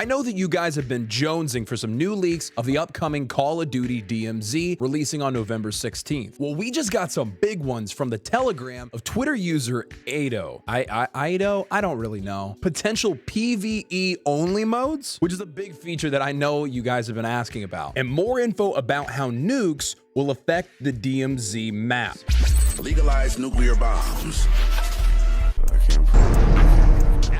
I know that you guys have been jonesing for some new leaks of the upcoming Call of Duty DMZ releasing on November 16th. Well, we just got some big ones from the Telegram of Twitter user Ado. Ado? I don't really know. Potential PvE only modes, which is a big feature that I know you guys have been asking about. And more info about how nukes will affect the DMZ map. Legalize nuclear bombs.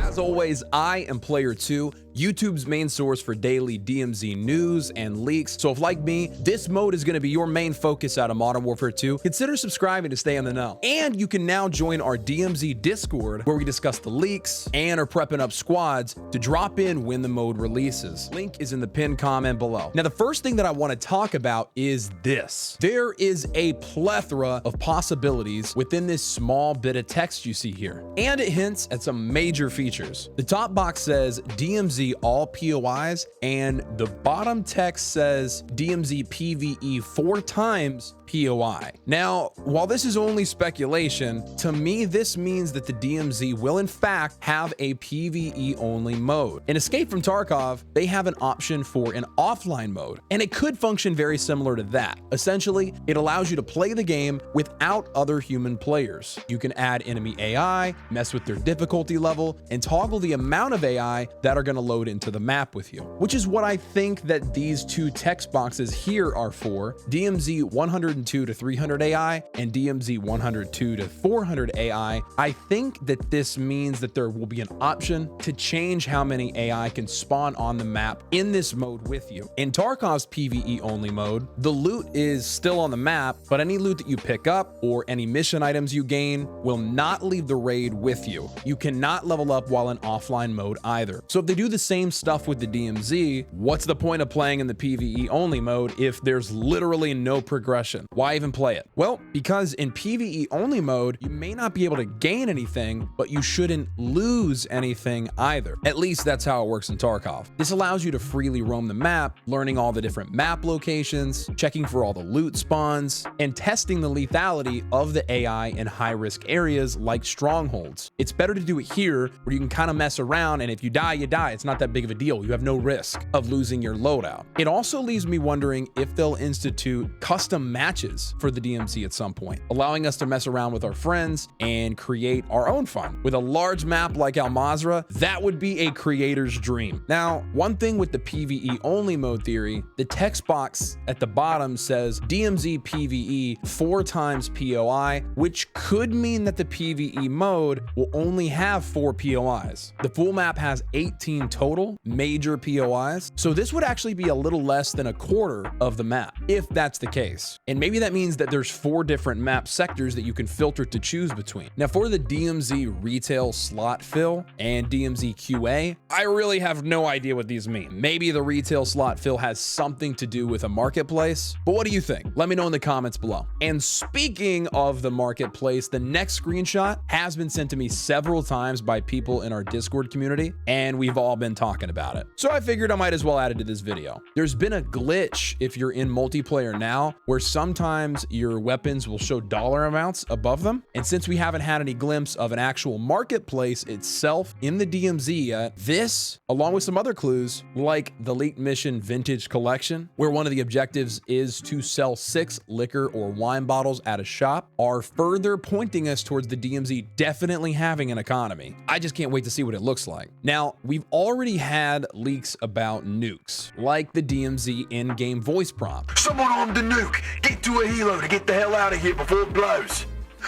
As always, I am Player 2, YouTube's main source for daily DMZ news and leaks. So if, like me, this mode is going to be your main focus out of Modern Warfare 2, consider subscribing to stay in the know. And you can now join our DMZ Discord, where we discuss the leaks and are prepping up squads to drop in when the mode releases. Link is in the pinned comment below. Now, the first thing that I want to talk about is this. There is a plethora of possibilities within this small bit of text you see here, and it hints at some major features. The top box says DMZ all POIs, and the bottom text says DMZ PvE 4 times POI. Now, while this is only speculation, to me this means that the DMZ will in fact have a PvE only mode. In Escape from Tarkov, they have an option for an offline mode, and it could function very similar to that. Essentially, it allows you to play the game without other human players. You can add enemy AI, mess with their difficulty level, and toggle the amount of AI that are going to load into the map with you, which is what I think that these two text boxes here are for. DMZ 102 to 300 AI and DMZ 102 to 400 AI. I think that this means that there will be an option to change how many AI can spawn on the map in this mode with you. In Tarkov's PvE only mode, the loot is still on the map, but any loot that you pick up or any mission items you gain will not leave the raid with you. You cannot level up while in offline mode either. So if they do the same stuff with the DMZ, what's the point of playing in the PvE only mode if there's literally no progression? Why even play it? Well, because in PvE only mode, you may not be able to gain anything, but you shouldn't lose anything either. At least that's how it works in Tarkov. This allows you to freely roam the map, learning all the different map locations, checking for all the loot spawns, and testing the lethality of the AI in high-risk areas like strongholds. It's better to do it here where you can kind of mess around, and if you die, you die. It's not that big of a deal. You have no risk of losing your loadout. It also leaves me wondering if they'll institute custom matches for the DMZ at some point, allowing us to mess around with our friends and create our own fun. With a large map like Al Mazrah, that would be a creator's dream. Now, one thing with the PvE only mode theory, the text box at the bottom says DMZ PvE 4 times POI, which could mean that the PvE mode will only have 4 POIs. The full map has 18 total major POIs, so this would actually be a little less than a quarter of the map, if that's the case. And maybe that means that there's 4 different map sectors that you can filter to choose between. Now, for the DMZ retail slot fill and DMZ QA, I really have no idea what these mean. Maybe the retail slot fill has something to do with a marketplace, but what do you think? Let me know in the comments below. And speaking of the marketplace, the next screenshot has been sent to me several times by people in our Discord community, and we've all been talking about it. So I figured I might as well add it to this video. There's been a glitch if you're in multiplayer now, where sometimes your weapons will show dollar amounts above them. And since we haven't had any glimpse of an actual marketplace itself in the DMZ yet, this, along with some other clues, like the leaked mission Vintage Collection, where one of the objectives is to sell 6 liquor or wine bottles at a shop, are further pointing us towards the DMZ definitely having an economy. I just can't wait to see what it looks like. Now, we've already had leaks about nukes, like the DMZ in-game voice prompt. Someone armed a nuke. Get to a helo to get the hell out of here before it blows.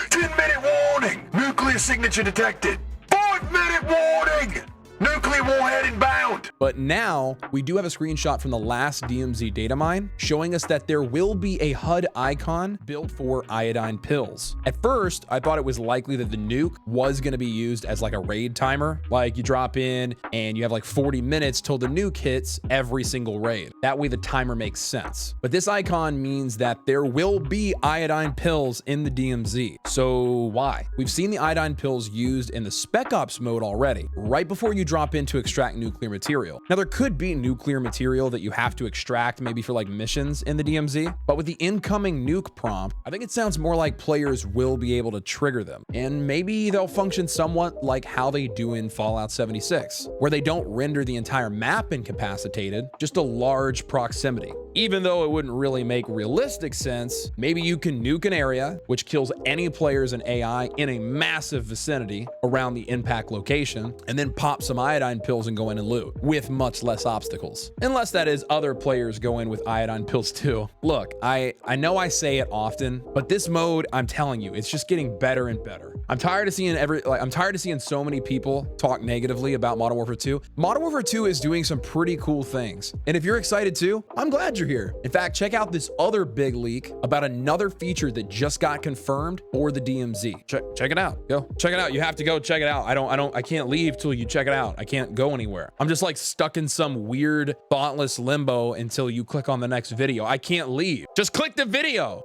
10-minute warning. Nuclear signature detected. 5-minute warning. Nuclear warhead inbound. But now we do have a screenshot from the last DMZ data mine showing us that there will be a HUD icon built for iodine pills. At first, I thought it was likely that the nuke was going to be used as like a raid timer. Like you drop in and you have like 40 minutes till the nuke hits every single raid. That way the timer makes sense. But this icon means that there will be iodine pills in the DMZ. So why? We've seen the iodine pills used in the Spec Ops mode already, right before you drop in to extract nuclear material. material. Now, there could be nuclear material that you have to extract maybe for like missions in the DMZ, but with the incoming nuke prompt, I think it sounds more like players will be able to trigger them. And maybe they'll function somewhat like how they do in Fallout 76, where they don't render the entire map incapacitated, just a large proximity. Even though it wouldn't really make realistic sense, maybe you can nuke an area, which kills any players and AI in a massive vicinity around the impact location, and then pop some iodine pills and go in and loot with much less obstacles. Unless that is other players go in with iodine pills too. Look, I know I say it often, but this mode, I'm telling you, it's just getting better and better. I'm tired of seeing so many people talk negatively about Modern Warfare 2. Modern Warfare 2 is doing some pretty cool things. And if you're excited too, I'm glad you're here. In fact, check out this other big leak about another feature that just got confirmed for the DMZ. Check it out. Go check it out. You have to go check it out. I can't leave till you check it out. I can't go anywhere. I'm just like stuck in some weird thoughtless limbo until you click on the next video. I can't leave. Just click the video.